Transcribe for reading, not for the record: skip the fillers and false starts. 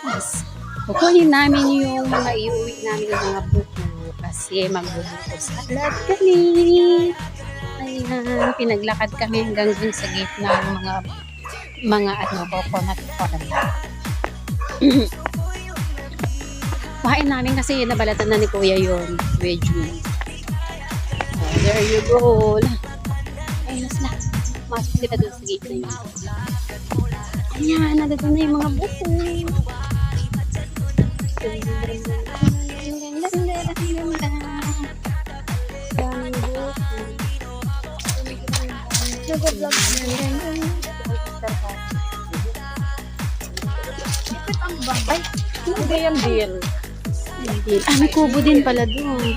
Yes. Kukunin namin yung mga iuwi namin yung mga buko kasi magbubuko salad kami. Ayan, pinaglakad kami hanggang dun sa gitna ng mga coconut farm. Kuhain namin kasi nabalatan na ni Kuya yun. Wedge. Oh, there you go. Ayun na. Masok kita dun sa gate na yun. Ayan, nandito na yung mga buko. Ay, hindi yan deal. May kubo din pala doon.